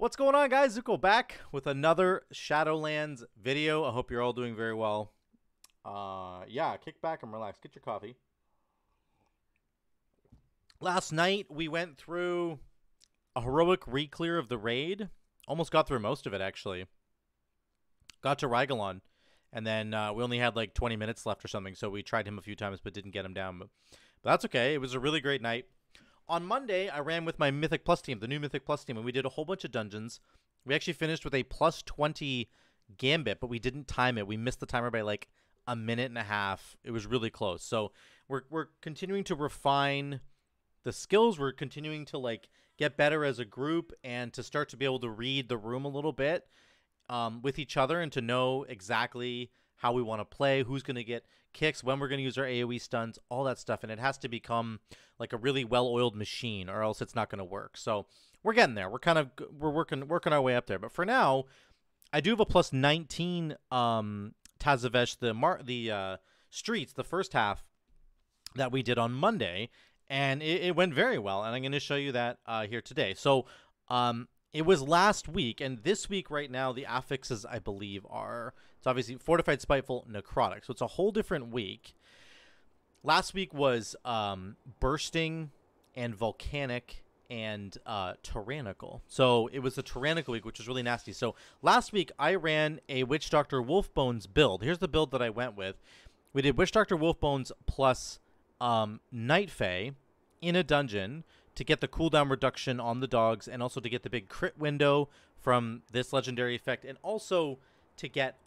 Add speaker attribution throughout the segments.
Speaker 1: What's going on, guys? Zuko back with another Shadowlands video. I hope you're all doing very well. Yeah, kick back and relax. Get your coffee. Last night, we went through a heroic re-clear of the raid. Almost got through most of it, actually. Got to Rygalon, and then we only had like 20 minutes left or something, so we tried him a few times but didn't get him down. But that's okay. It was a really great night. On Monday, I ran with my Mythic Plus team, the new Mythic Plus team, and we did a whole bunch of dungeons. We actually finished with a plus 20 gambit, but we didn't time it. We missed the timer by like a minute and a half. It was really close. So we're continuing to refine the skills. We're continuing to like get better as a group and to start to be able to read the room a little bit with each other and to know exactly how we want to play, who's going to get kicks, when we're going to use our AoE stuns, all that stuff. And it has to become like a really well-oiled machine or else it's not going to work. So we're getting there. We're working our way up there. But for now, I do have a plus 19 Tazavesh, the streets, the first half that we did on Monday. And it went very well. And I'm going to show you that here today. So it was last week, and this week right now, the affixes, I believe, are... It's obviously Fortified, Spiteful, Necrotic. So it's a whole different week. Last week was Bursting and Volcanic and Tyrannical. So it was the Tyrannical week, which was really nasty. So last week, I ran a Witch Doctor Wolfbones build. Here's the build that I went with. We did Witch Doctor Wolfbones plus Night Fae in a dungeon to get the cooldown reduction on the dogs and also to get the big crit window from this legendary effect and also to get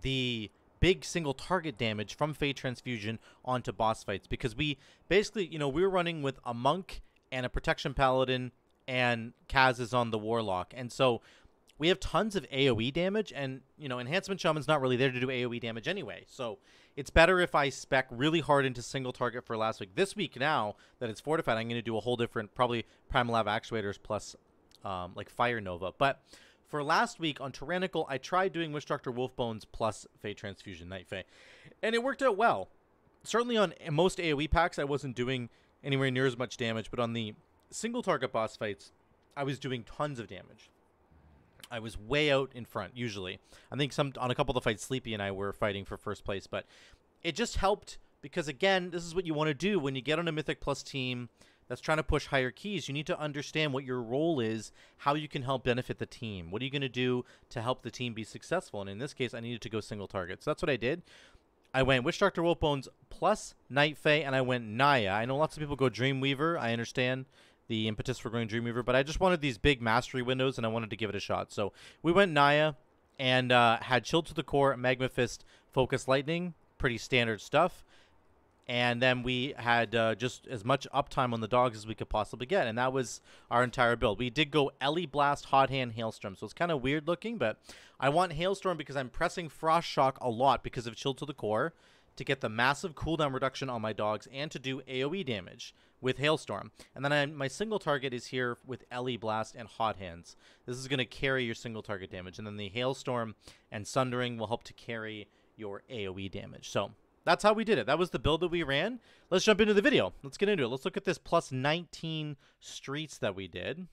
Speaker 1: the big single target damage from Fade Transfusion onto boss fights, because we basically, we were running with a monk and a protection paladin and Kaz is on the warlock, and so we have tons of AoE damage, and Enhancement Shaman's not really there to do AoE damage anyway, so it's better if I spec really hard into single target for last week. This week, now that it's fortified, I'm going to do a whole different, probably Primal Lava Actuators plus like Fire Nova. But for last week on Tyrannical, I tried doing Witch Doctor Wolfbones plus Fade Transfusion Night Fae, and it worked out well. Certainly on most AoE packs, I wasn't doing anywhere near as much damage, but on the single target boss fights, I was doing tons of damage. I was way out in front, usually. I think on a couple of the fights, Sleepy and I were fighting for first place, but it just helped because, again, this is what you want to do when you get on a Mythic Plus team that's trying to push higher keys. You need to understand what your role is, how you can help benefit the team. What are you going to do to help the team be successful? And in this case, I needed to go single target. So that's what I did. I went Witch Doctor Wolfbones plus Night Fae, and I went Naya. I know lots of people go Dreamweaver. I understand the impetus for going Dreamweaver, but I just wanted these big mastery windows, and I wanted to give it a shot. So we went Naya and had Chill to the Core, Magma Fist, Focus Lightning, pretty standard stuff. And then we had just as much uptime on the dogs as we could possibly get, and that was our entire build. We did go Ellie Blast, Hot Hand, Hailstorm, so it's kind of weird looking, but I want Hailstorm because I'm pressing Frost Shock a lot because of Chill to the Core to get the massive cooldown reduction on my dogs and to do AoE damage with Hailstorm. And then my single target is here with Ellie Blast and Hot Hands. This is going to carry your single target damage. And then the Hailstorm and Sundering will help to carry your AoE damage. So that's how we did it. That was the build that we ran. Let's jump into the video. Let's get into it. Let's look at this plus 19 streets that we did.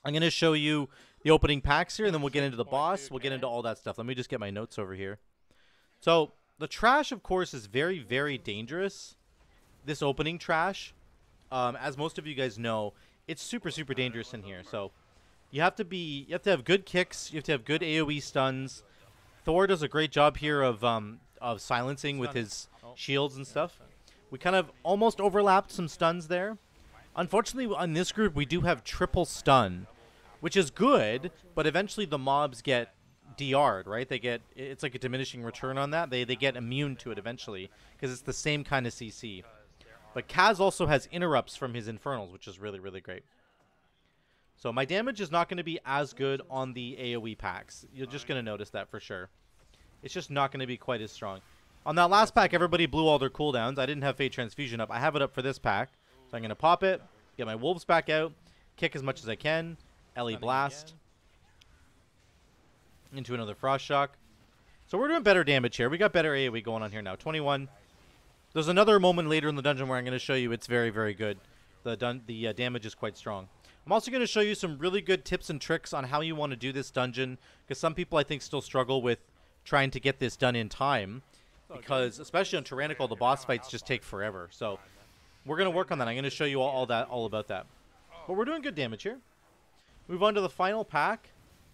Speaker 1: I'm going to show you the opening packs here, and then we'll get into the boss. We'll get into all that stuff. Let me just get my notes over here. So the trash, of course, is very, very dangerous. This opening trash, as most of you guys know, it's super, super dangerous in here. So you have to have good kicks. You have to have good AoE stuns. Thor does a great job here of silencing with his shields and stuff. We kind of almost overlapped some stuns there. Unfortunately, on this group, we do have triple stun, which is good, but eventually the mobs get DR'd, right? It's like a diminishing return on that. They get immune to it eventually because it's the same kind of CC. But Kaz also has interrupts from his Infernals, which is really, really great. So my damage is not going to be as good on the AoE packs. You're just going to notice that for sure. It's just not going to be quite as strong. On that last pack, everybody blew all their cooldowns. I didn't have Fade Transfusion up. I have it up for this pack. So I'm going to pop it, get my Wolves back out, kick as much as I can, Ellie Blast into another Frost Shock. So we're doing better damage here. We got better AoE going on here now. 21. There's another moment later in the dungeon where I'm going to show you it's very, very good. The damage is quite strong. I'm I'm also going to show you some really good tips and tricks on how you want to do this dungeon, because some people I think still struggle with trying to get this done in time, because especially on Tyrannical, the boss fights just take forever. So we're going to work on that. I'm going to show you all about that. But we're doing good damage here. Move on to the final pack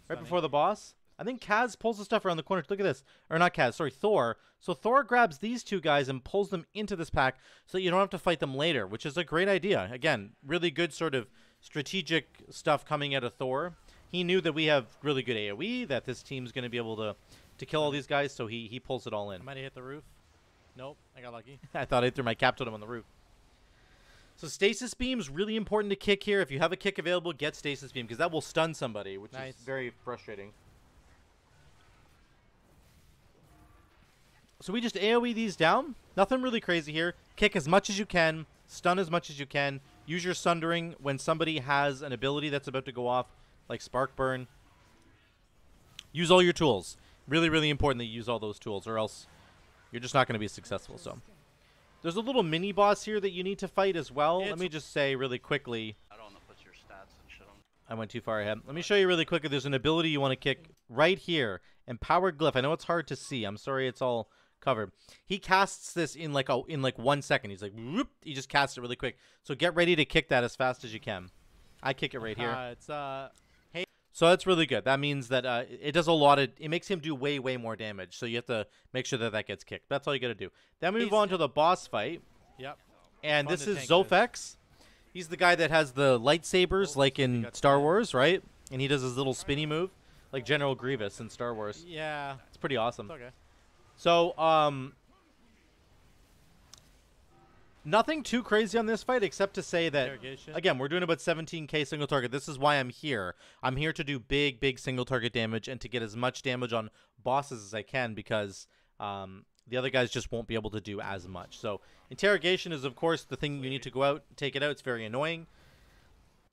Speaker 1: right before the boss. I think Kaz pulls the stuff around the corner. Look at this. Or not Kaz, sorry, Thor. So Thor grabs these two guys and pulls them into this pack so that you don't have to fight them later, which is a great idea. Again, really good sort of strategic stuff coming out of Thor. He knew that we have really good AoE, that this team's going to be able to kill all these guys, so he pulls it all in.
Speaker 2: I might have hit the roof. Nope, I got lucky.
Speaker 1: I thought I threw my cap totem on the roof. So stasis beam's really important to kick here. If you have a kick available, get stasis beam, because that will stun somebody, which is very frustrating. So we just AoE these down. Nothing really crazy here. Kick as much as you can. Stun as much as you can. Use your sundering when somebody has an ability that's about to go off, like Spark Burn. Use all your tools. Really, really important that you use all those tools, or else you're just not going to be successful. So there's a little mini boss here that you need to fight as well. Let me just say really quickly.
Speaker 3: I don't want to put your stats and shit on.
Speaker 1: I went too far ahead. Let me show you really quickly. There's an ability you want to kick right here. Empowered Glyph. I know it's hard to see. I'm sorry it's all covered. He casts this in like 1 second. He's like, whoop, he just casts it really quick. So get ready to kick that as fast as you can. I kick it right here.
Speaker 2: Hey.
Speaker 1: So that's really good. That means that it does a lot of, it makes him do way more damage. So you have to make sure that that gets kicked. That's all you got to do. Then we move on to the boss fight.
Speaker 2: Yep.
Speaker 1: And this is Zo'phex. He's the guy that has the lightsabers like in Star Wars, right? And he does his little spinny move like General Grievous in Star Wars.
Speaker 2: Yeah.
Speaker 1: It's pretty awesome.
Speaker 2: It's okay.
Speaker 1: So, nothing too crazy on this fight except to say that, again, we're doing about 17k single target. This is why I'm here. I'm here to do big single target damage and to get as much damage on bosses as I can, because the other guys just won't be able to do as much. So interrogation is, of course, the thing you need to go out, take it out. It's very annoying.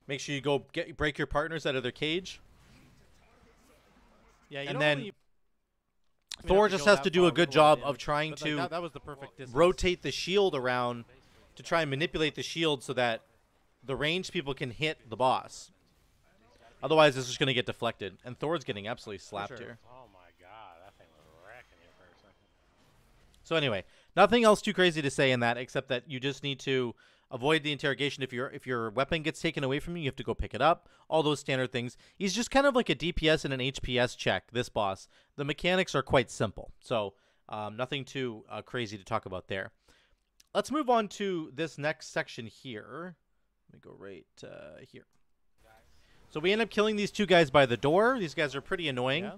Speaker 1: Make sure you go break your partners out of their cage.
Speaker 2: Yeah,
Speaker 1: and then Thor just has to do a good job of trying to
Speaker 2: that was the perfect distance.
Speaker 1: Rotate the shield around to try and manipulate the shield so that the ranged people can hit the boss. Otherwise, it's just going to get deflected. And Thor's getting absolutely slapped here.
Speaker 3: Oh my god, that thing was wrecking you for a second.
Speaker 1: So anyway, nothing else too crazy to say in that, except that you just need to avoid the interrogation. If your weapon gets taken away from you, you have to go pick it up. All those standard things. He's just kind of like a DPS and an HPS check, this boss. The mechanics are quite simple. So nothing too crazy to talk about there. Let's move on to this next section here. Let me go right here. So we end up killing these two guys by the door. These guys are pretty annoying.
Speaker 2: Yeah.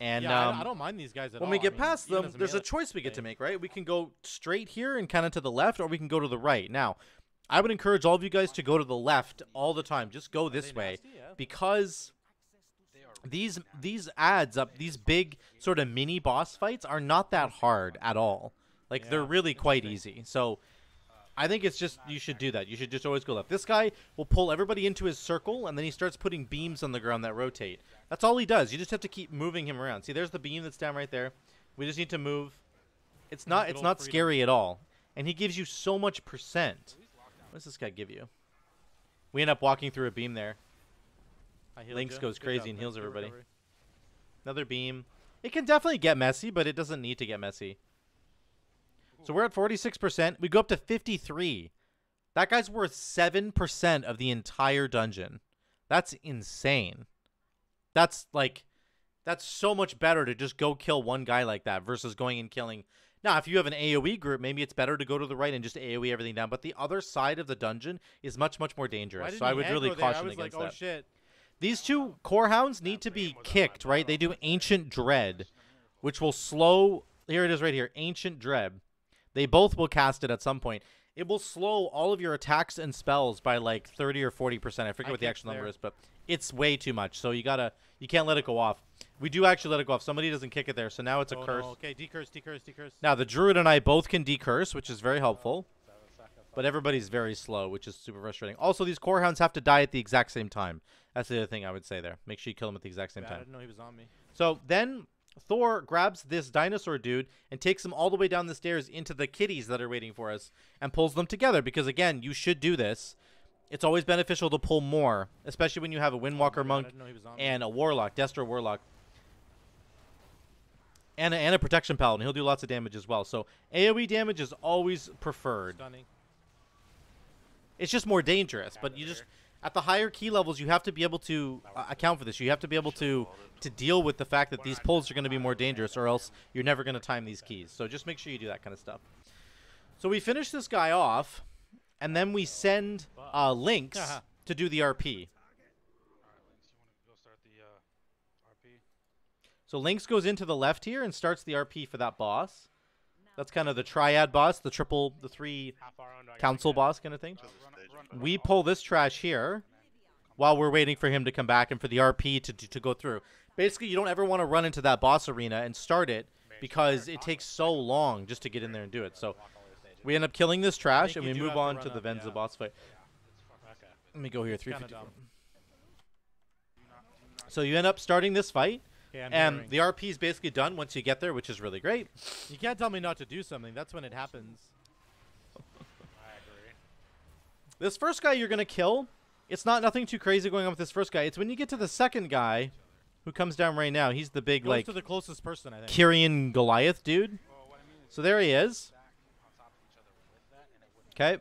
Speaker 1: And
Speaker 2: yeah, I don't mind these guys at all.
Speaker 1: when we get past them, there's a choice we get to make, right? We can go straight here and kind of to the left, or we can go to the right. Now, I would encourage all of you guys to go to the left all the time. Just go this way, because these adds up, these big sort of mini boss fights are not that hard at all. Like, they're really quite easy. So I think it's just, you should do that. You should just always go left. This guy will pull everybody into his circle, and then he starts putting beams on the ground that rotate. That's all he does. You just have to keep moving him around. See, there's the beam that's down right there. We just need to move. It's not scary at all. And he gives you so much percent. What does this guy give you? We end up walking through a beam there. Xlynks goes crazy and heals everybody. Another beam. It can definitely get messy, but it doesn't need to get messy. So we're at 46%. We go up to 53. That guy's worth 7% of the entire dungeon. That's insane. That's so much better to just go kill one guy like that versus going and killing. Now, if you have an AoE group, maybe it's better to go to the right and just AoE everything down. But the other side of the dungeon is much more dangerous. So I would really caution against that.
Speaker 2: Oh, shit.
Speaker 1: These two core hounds need to be kicked, right? They do Ancient Dread, which will slow. Here it is right here. Ancient Dread. They both will cast it at some point. It will slow all of your attacks and spells by like 30 or 40%. I forget what the actual number is, but it's way too much. So you can't let it go off. We do actually let it go off. Somebody doesn't kick it there, so now it's a curse.
Speaker 2: No. Okay, decurse.
Speaker 1: Now the druid and I both can decurse, which is very helpful. But everybody's very slow, which is super frustrating. Also, these core hounds have to die at the exact same time. That's the other thing I would say there. Make sure you kill them at the exact same time.
Speaker 2: I didn't know he was on me.
Speaker 1: So then Thor grabs this dinosaur dude and takes him all the way down the stairs into the kitties that are waiting for us and pulls them together, because, again, you should do this. it's always beneficial to pull more, especially when you have a Windwalker
Speaker 2: I
Speaker 1: monk
Speaker 2: didn't know he was on me.
Speaker 1: and a Warlock, Destro Warlock. And a Protection Paladin. He'll do lots of damage as well. So AoE damage is always preferred.
Speaker 2: Stunning.
Speaker 1: It's just more dangerous, but you just at the higher key levels you have to be able to account for this. You have to be able to deal with the fact that these pulls are going to be more dangerous, or else you're never going to time these keys. So just make sure you do that kind of stuff. So we finish this guy off, and then we send Xlynks to do the RP. So Xlynks goes into the left here and starts the RP for that boss. That's kind of the triad boss, the three council boss kind of thing. We pull this trash here while we're waiting for him to come back and for the RP to go through. Basically, you don't ever want to run into that boss arena and start it because it takes so long just to get in there and do it. So we end up killing this trash and we move on to the Venza boss fight. Let me go here, 354. So you end up starting this fight. And the RP is basically done once you get there, which is really great.
Speaker 2: You can't tell me not to do something. That's when it happens.
Speaker 3: I agree.
Speaker 1: This first guy you're going to kill, it's not nothing too crazy going on with this first guy. It's when you get to the second guy who comes down right now. He's the big,
Speaker 2: Goes to the closest person, I think.
Speaker 1: Kyrian Goliath dude. So there he is. Okay.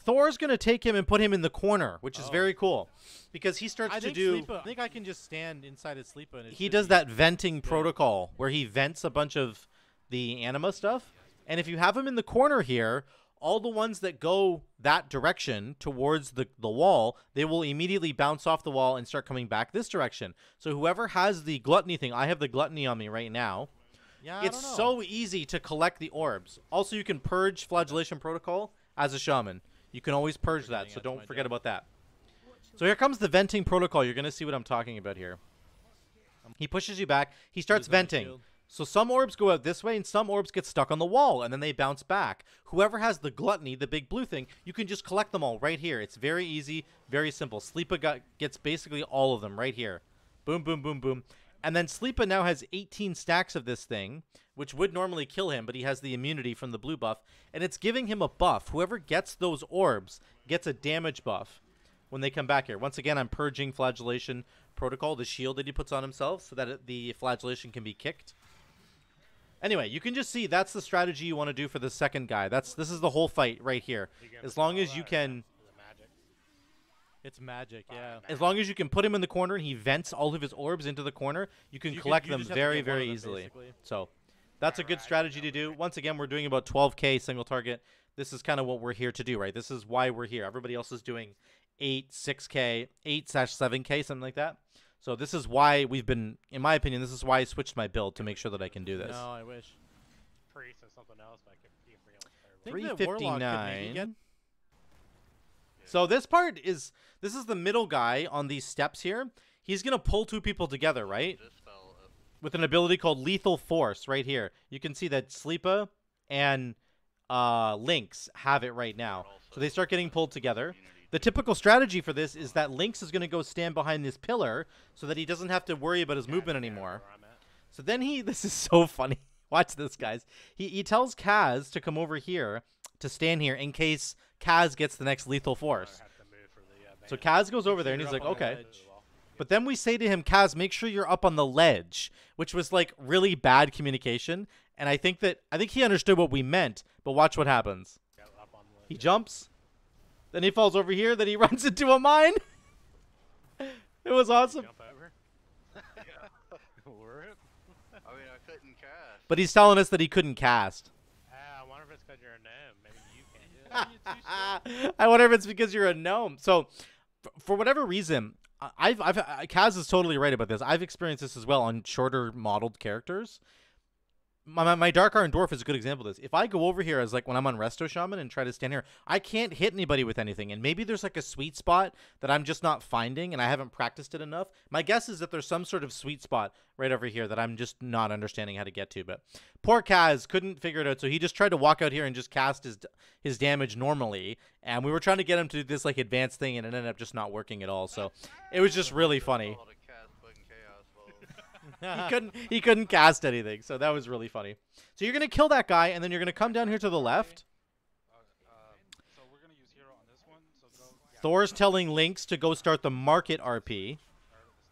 Speaker 1: Thor's going to take him and put him in the corner, which is very cool. Because he starts to do...
Speaker 2: I think I can just stand inside his sleeper. And
Speaker 1: he does that venting protocol where he vents a bunch of the anima stuff. And if you have him in the corner here, all the ones that go that direction towards the wall, they will immediately bounce off the wall and start coming back this direction. So whoever has the gluttony thing, I have the gluttony on me right now.
Speaker 2: Yeah,
Speaker 1: It's so easy to collect the orbs. Also, you can purge flagellation protocol as a shaman. You can always purge that, so don't forget about that. So here comes the venting protocol. You're going to see what I'm talking about here. He pushes you back. He starts venting. So some orbs go out this way, and some orbs get stuck on the wall, and then they bounce back. Whoever has the gluttony, the big blue thing, you can just collect them all right here. It's very easy, very simple. Sleepa gets basically all of them right here. Boom, boom, boom, boom. And then Sleepa now has 18 stacks of this thing, which would normally kill him, but he has the immunity from the blue buff, and it's giving him a buff. Whoever gets those orbs gets a damage buff when they come back here. Once again, I'm purging flagellation protocol, the shield that he puts on himself, so that the flagellation can be kicked. Anyway, you can just see that's the strategy you want to do for the second guy. This is the whole fight right here. As long as you can...
Speaker 2: It's magic, yeah.
Speaker 1: As long as you can put him in the corner and he vents all of his orbs into the corner, you can collect them very, very easily. So that's a good strategy to do. Once again, we're doing about 12k single target. This is kind of what we're here to do, right? This is why we're here. Everybody else is doing 8, 6k, 8/7k, something like that. So this is why we've been, in my opinion, this is why I switched my build to make sure that I can do this.
Speaker 2: No, I wish.
Speaker 3: Priest and something else, but I could
Speaker 1: 359. So this part is, this is the middle guy on these steps here. He's going to pull two people together, right? With an ability called Lethal Force right here. You can see that Sleepa and Xlynks have it right now. So they start getting pulled together. The typical strategy for this is that Xlynks is going to go stand behind this pillar so that he doesn't have to worry about his movement anymore. So then this is so funny. Watch this, guys. He tells Kaz to come over here to stand here in case Kaz gets the next Lethal Force. So Kaz goes over there and he's like, okay. But then we say to him, Kaz, make sure you're up on the ledge, which was like really bad communication. And I think he understood what we meant, but watch what happens. He jumps, then he falls over here, then he runs into a mine. It was awesome.
Speaker 4: I mean, I couldn't cast.
Speaker 1: But he's telling us that he couldn't cast.
Speaker 3: I wonder if it's because you're a gnome. Maybe you can't.
Speaker 1: I wonder if it's because you're a gnome. So, for whatever reason, Kaz is totally right about this. I've experienced this as well on shorter modeled characters. My Dark Iron Dwarf is a good example of this. If I go over here as like when I'm on Resto Shaman and try to stand here, I can't hit anybody with anything. And maybe there's like a sweet spot that I'm just not finding and I haven't practiced it enough. My guess is that there's some sort of sweet spot right over here that I'm just not understanding how to get to. But poor Kaz couldn't figure it out. So he just tried to walk out here and just cast his damage normally. And we were trying to get him to do this like advanced thing and it ended up just not working at all. So it was just really funny. He couldn't cast anything, so that was really funny. So you're gonna kill that guy, and then you're gonna come down here to the left.
Speaker 5: So we're gonna use hero on this one. So go.
Speaker 1: Thor's telling Lynx to go start the market RP.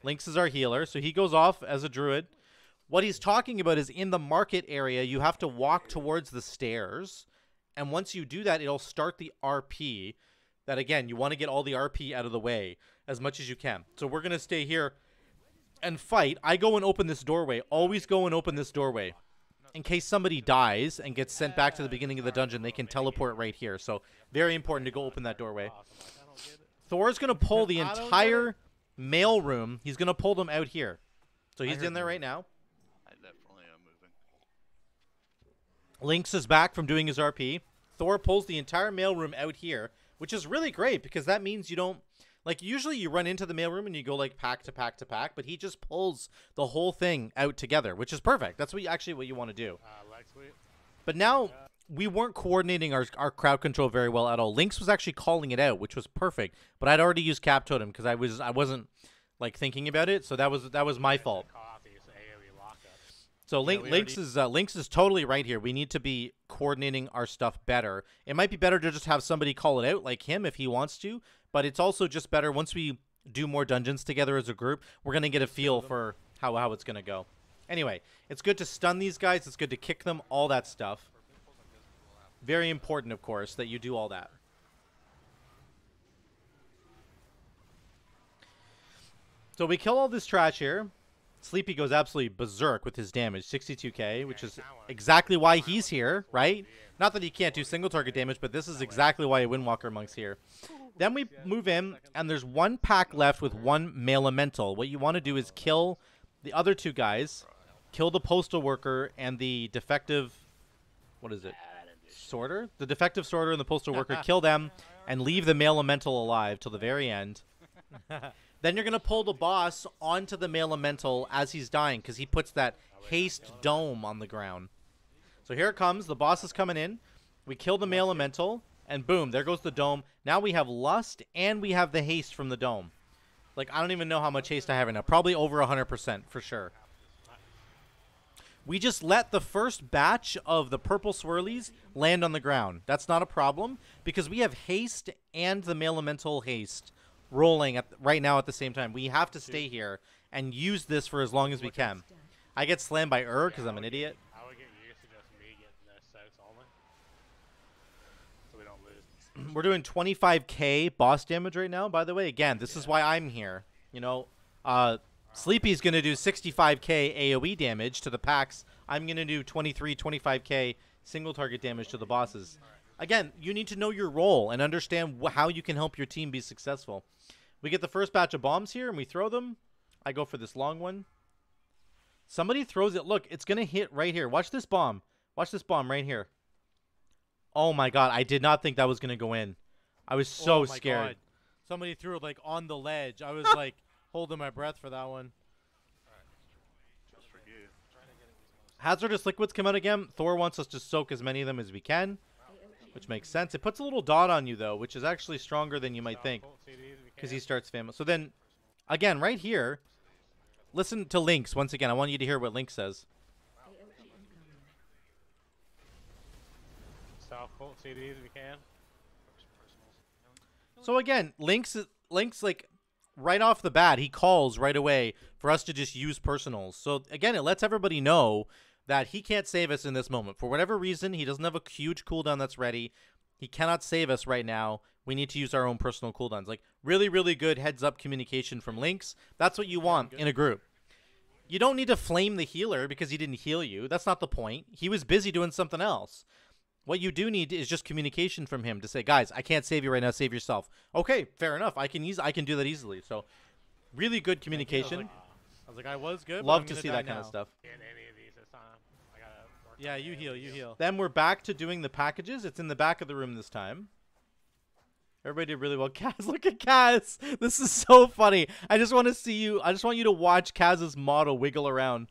Speaker 1: Lynx is our healer, so he goes off as a druid. What he's talking about is in the market area, you have to walk towards the stairs. And once you do that, it'll start the RP. That, again, you want to get all the RP out of the way as much as you can. So we're going to stay here and fight. I go and open this doorway. Always go and open this doorway. In case somebody dies and gets sent back to the beginning of the dungeon, they can teleport right here. So very important to go open that doorway. Thor's going to pull the entire mailroom. He's going to pull them out here. So he's in there right now.
Speaker 4: I definitely am moving.
Speaker 1: Lynx is back from doing his RP. Thor pulls the entire mailroom out here, which is really great because that means you don't... Like, usually you run into the mailroom and you go, like, pack to pack to pack, but he just pulls the whole thing out together, which is perfect. That's what what you want to do. But now, we weren't coordinating our crowd control very well at all. Lynx was actually calling it out, which was perfect, but I'd already used Cap Totem because I wasn't, like, thinking about it, so that was my fault. So Lynx is totally right here. We need to be coordinating our stuff better. It might be better to just have somebody call it out, like him, if he wants to, but it's also just better once we do more dungeons together as a group, we're going to get a feel for how it's going to go. Anyway, it's good to stun these guys. It's good to kick them, all that stuff. Very important, of course, that you do all that. So we kill all this trash here. Sleepy goes absolutely berserk with his damage, 62k, which is exactly why he's here, right? Not that he can't do single target damage, but this is exactly why a Windwalker Monk's here. Then we move in, and there's one pack left with one Mailemental. What you want to do is kill the other two guys, kill the postal worker and the defective, what is it, sorter? The defective sorter and the postal worker, kill them, and leave the Mailemental alive till the very end. Then you're going to pull the boss onto the Mailemental as he's dying because he puts that haste dome on the ground. So here it comes. The boss is coming in. We kill the Mailemental, and boom, there goes the dome. Now we have Lust, and we have the haste from the dome. Like, I don't even know how much haste I have right now. Probably over 100% for sure. We just let the first batch of the purple swirlies land on the ground. That's not a problem because we have haste and the Mailemental haste rolling right now at the same time. We have to stay here and use this for as long as we can. I get slammed by because I'm an idiot.
Speaker 3: I would get used to just me getting the south only, so we don't lose.
Speaker 1: We're doing 25k boss damage right now, by the way. Again, this is why I'm here. You know, Sleepy's going to do 65k AoE damage to the packs. I'm going to do 25k single target damage to the bosses. Again, you need to know your role and understand how you can help your team be successful. We get the first batch of bombs here, and we throw them. I go for this long one. Somebody throws it. Look, it's going to hit right here. Watch this bomb. Watch this bomb right here. Oh, my God. I did not think that was going to go in. I was so scared.
Speaker 2: God. Somebody threw it, like, on the ledge. I was, like, holding my breath for that one.
Speaker 4: Just for you.
Speaker 1: Hazardous liquids come out again. Thor wants us to soak as many of them as we can, which makes sense. It puts a little dot on you, though, which is actually stronger than you might think because he starts famous. So then, again, right here, listen to Lynx once again. I want you to hear what Lynx says.
Speaker 3: South Colt CDs if we can.
Speaker 1: So again, Lynx, like, right off the bat, he calls right away for us to just use personals. So again, it lets everybody know that he can't save us in this moment. For whatever reason, he doesn't have a huge cooldown that's ready. He cannot save us right now. We need to use our own personal cooldowns. Like, really, really good heads-up communication from Lynx. That's what you want in a group. You don't need to flame the healer because he didn't heal you. That's not the point. He was busy doing something else. What you do need is just communication from him to say, guys, I can't save you right now. Save yourself. Okay, fair enough. I can do that easily. So, really good communication.
Speaker 2: I was like, I was good.
Speaker 1: Love to see that kind of stuff.
Speaker 3: Get any of these this time. I gotta work
Speaker 2: Yeah,
Speaker 3: on
Speaker 2: you
Speaker 3: it.
Speaker 2: heal, you heal.
Speaker 1: Then we're back to doing the packages. It's in the back of the room this time. Everybody did really well. Kaz, look at Kaz. This is so funny. I just want to see you. I just want you to watch Kaz's model wiggle around.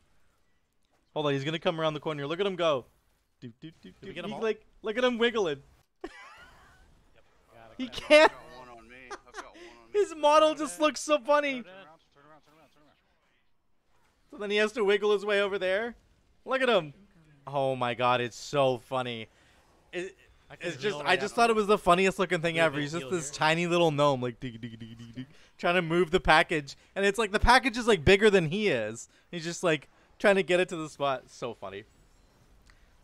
Speaker 1: Hold on, he's gonna come around the corner. Look at him go.
Speaker 2: we get 'em all?
Speaker 1: Like, look at him wiggling. He
Speaker 3: Got it.
Speaker 1: can't.
Speaker 4: I've got one on me. I've got one on me.
Speaker 1: His model just looks so funny.
Speaker 4: Turn around, turn around, turn around, turn around.
Speaker 1: So then he has to wiggle his way over there. Look at him. Oh my God, it's so funny. It's just, I just thought it was the funniest looking thing ever. He's just this tiny little gnome, like trying to move the package, and it's like the package is like bigger than he is. He's just like trying to get it to the spot. It's so funny.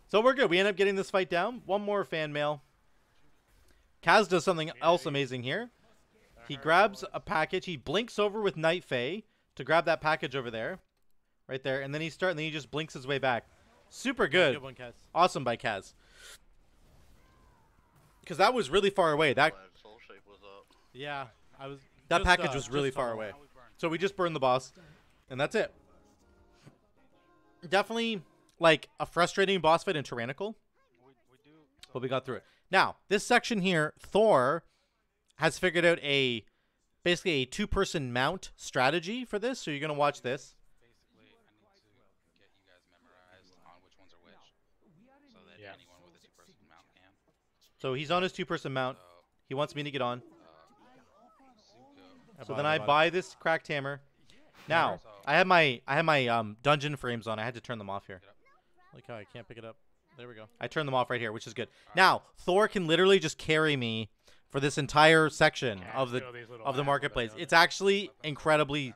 Speaker 1: So we're good. We end up getting this fight down. One more fan mail. Kaz does something else amazing here. He grabs a package. He blinks over with Night Fae to grab that package over there, right there, and then he just blinks his way back. Super good.
Speaker 2: Good one, Kaz.
Speaker 1: Awesome by Kaz. Because that was really far away. That
Speaker 4: SoulShape was up.
Speaker 2: Yeah, I was.
Speaker 1: that
Speaker 2: just,
Speaker 1: package was
Speaker 2: just
Speaker 1: really
Speaker 2: far
Speaker 1: far away. So we just burned the boss, and that's it. Definitely like a frustrating boss fight in Tyrannical, but we got through it. Now this section here, Thor has figured out basically a two-person mount strategy for this. So you're gonna watch this.
Speaker 5: Basically, I need to get you guys memorized on which ones are which, so that anyone with a two-person mount can.
Speaker 1: So he's on his two-person mount. He wants me to get on.
Speaker 5: Zuko.
Speaker 1: So then I buy this cracked hammer. Now I have my dungeon frames on. I had to turn them off here.
Speaker 2: Like how I can't pick it up. There we go.
Speaker 1: I turned them off right here, which is good. Now Thor can literally just carry me for this entire section of the marketplace. It's actually incredibly.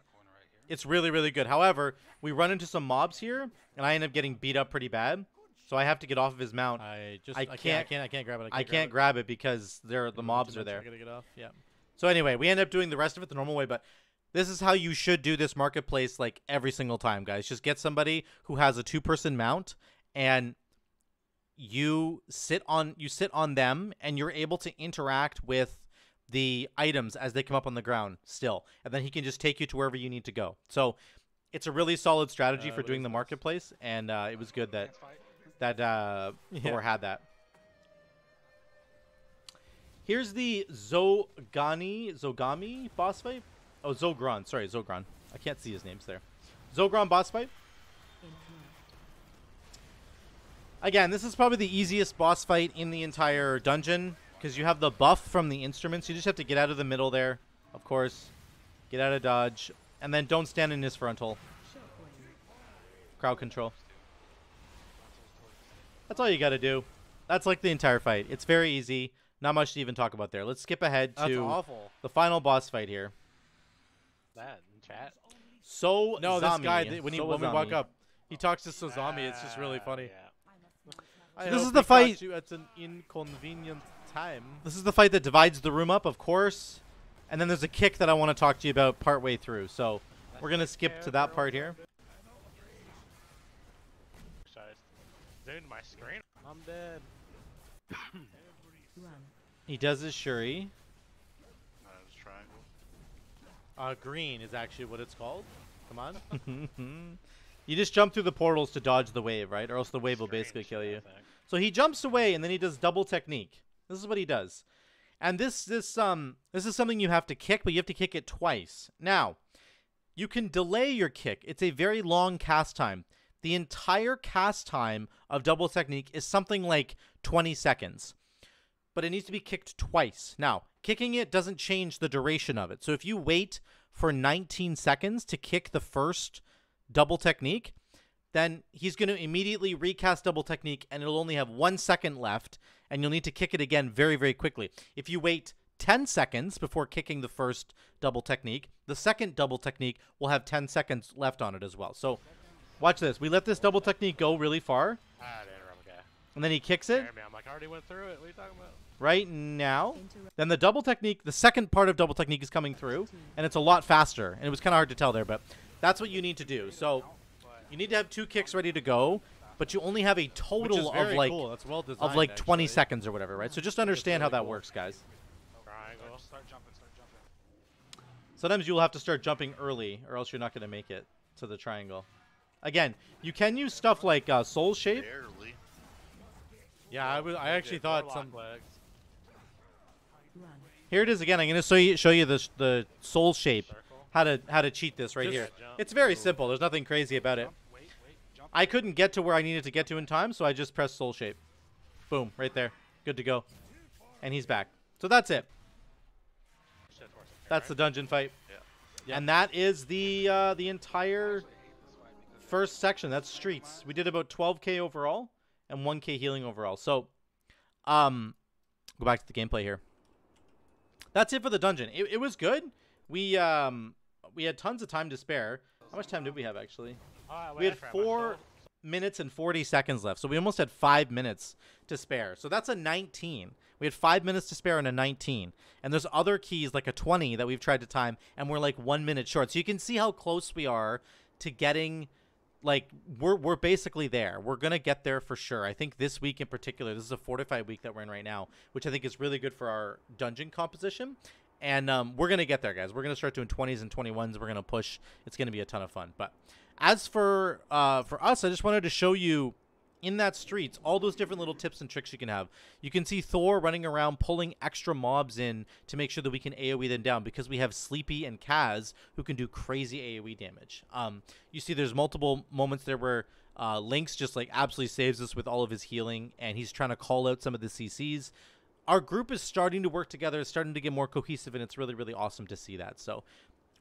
Speaker 1: It's really, really good. However, we run into some mobs here, and I end up getting beat up pretty bad. So I have to get off of his mount.
Speaker 2: I
Speaker 1: can't
Speaker 2: grab it.
Speaker 1: I can't grab it because the mobs are there.
Speaker 2: I gotta get off. Yeah.
Speaker 1: So anyway, we end up doing the rest of it the normal way, but this is how you should do this marketplace like every single time, guys. Just get somebody who has a two-person mount, and you sit on them, and you're able to interact with the items as they come up on the ground still, and then he can just take you to wherever you need to go. So it's a really solid strategy for doing the marketplace, and it was good that Thor had that. Here's the Zogami boss fight. Oh, Zo'gron. Sorry, Zo'gron. I can't see his names there. Zo'gron boss fight. Again, this is probably the easiest boss fight in the entire dungeon because you have the buff from the instruments. You just have to get out of the middle there, of course. Get out of dodge. And then don't stand in his frontal. Crowd control. That's all you got to do. That's like the entire fight. It's very easy. Not much to even talk about there. Let's skip ahead to the final boss fight here.
Speaker 3: That in chat.
Speaker 2: No, this guy, when we walk up, he talks to Sozami. It's just really funny.
Speaker 3: Yeah.
Speaker 1: This is the fight.
Speaker 2: At an inconvenient time.
Speaker 1: This is the fight that divides the room up, of course. And then there's a kick that I want to talk to you about partway through. So we're going to skip to that part here.
Speaker 3: Zoomed my screen.
Speaker 2: I'm dead.
Speaker 1: He does his Shuri.
Speaker 4: Triangle.
Speaker 2: Green is actually what it's called. Come on.
Speaker 1: You just jump through the portals to dodge the wave, right? Or else the wave will basically kill you. So he jumps away and then he does double technique. This is what he does. And this is something you have to kick, but you have to kick it twice. Now, you can delay your kick. It's a very long cast time. The entire cast time of double technique is something like 20 seconds. But it needs to be kicked twice. Now, kicking it doesn't change the duration of it. So if you wait for 19 seconds to kick the first double technique, then he's going to immediately recast double technique, and it'll only have 1 second left, and you'll need to kick it again very, very quickly. If you wait 10 seconds before kicking the first double technique, the second double technique will have 10 seconds left on it as well. So watch this. We let this double technique go really far, and then he kicks it.
Speaker 3: I'm like, I already went through it. What are you talking about?
Speaker 1: Right now. Then the double technique, the second part of double technique is coming through, and it's a lot faster. And it was kind of hard to tell there, but that's what you need to do. So you need to have 2 kicks ready to go, but you only have a total of like
Speaker 2: cool. That's well designed,
Speaker 1: of like 20
Speaker 2: actually.
Speaker 1: seconds or whatever, right? So just understand how that works, guys.
Speaker 3: Triangle.
Speaker 5: Start jumping, start jumping.
Speaker 1: Sometimes you'll have to start jumping early, or else you're not going to make it to the triangle. Again, you can use stuff like SoulShape.
Speaker 4: Barely.
Speaker 2: Yeah, I actually thought some.
Speaker 3: Legs.
Speaker 1: Here it is again. I'm going to show you the SoulShape, how to cheat this right here. It's very simple. There's nothing crazy about it. I couldn't get to where I needed to get to in time, so I just pressed SoulShape. Boom, right there. Good to go. And he's back. So that's it. That's the dungeon fight.
Speaker 4: Yeah.
Speaker 1: And that is the entire first section. That's streets. We did about 12k overall and 1k healing overall. So go back to the gameplay here. That's it for the dungeon. It was good. We had tons of time to spare. How much time did we have, actually? We had 4 minutes and 40 seconds left, so we almost had 5 minutes to spare. So that's a 19. We had 5 minutes to spare and a 19. And there's other keys, like a 20, that we've tried to time, and we're like 1 minute short. So you can see how close we are to getting, like, we're basically there. We're going to get there for sure. I think this week in particular, this is a fortified week that we're in right now, which I think is really good for our dungeon composition. And we're going to get there, guys. We're going to start doing 20s and 21s. We're going to push. It's going to be a ton of fun. But as for us, I just wanted to show you in that streets all those different little tips and tricks you can have. You can see Thor running around pulling extra mobs in to make sure that we can AoE them down, because we have Sleepy and Kaz who can do crazy AoE damage. You see there's multiple moments there where Xlynks just like absolutely saves us with all of his healing, and he's trying to call out some of the CCs. Our group is starting to work together, it's starting to get more cohesive, and it's really, really awesome to see that. So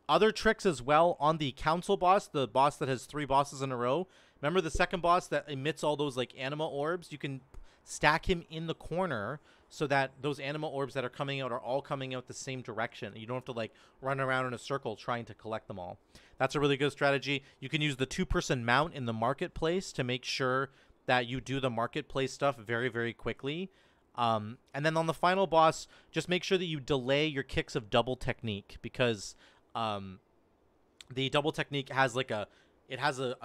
Speaker 1: other tricks as well on the council boss, the boss that has 3 bosses in a row. Remember the second boss that emits all those like anima orbs? You can stack him in the corner so that those anima orbs that are coming out are all coming out the same direction. You don't have to like run around in a circle trying to collect them all. That's a really good strategy. You can use the 2-person mount in the marketplace to make sure that you do the marketplace stuff very, very quickly. And then on the final boss, just make sure that you delay your kicks of double technique, because the double technique has like a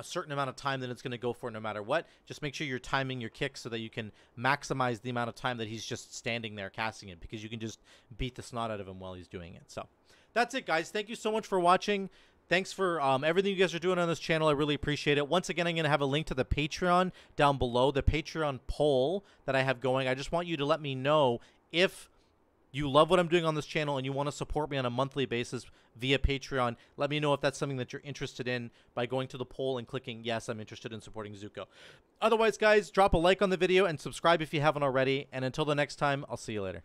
Speaker 1: certain amount of time that it's going to go for no matter what. Just make sure you're timing your kicks so that you can maximize the amount of time that he's just standing there casting it, because you can just beat the snot out of him while he's doing it. So that's it, guys. Thank you so much for watching. Thanks for everything you guys are doing on this channel. I really appreciate it. Once again, I'm going to have a link to the Patreon down below, the Patreon poll that I have going. I just want you to let me know if you love what I'm doing on this channel and you want to support me on a monthly basis via Patreon. Let me know if that's something that you're interested in by going to the poll and clicking, yes, I'm interested in supporting Zuko. Otherwise, guys, drop a like on the video and subscribe if you haven't already. And until the next time, I'll see you later.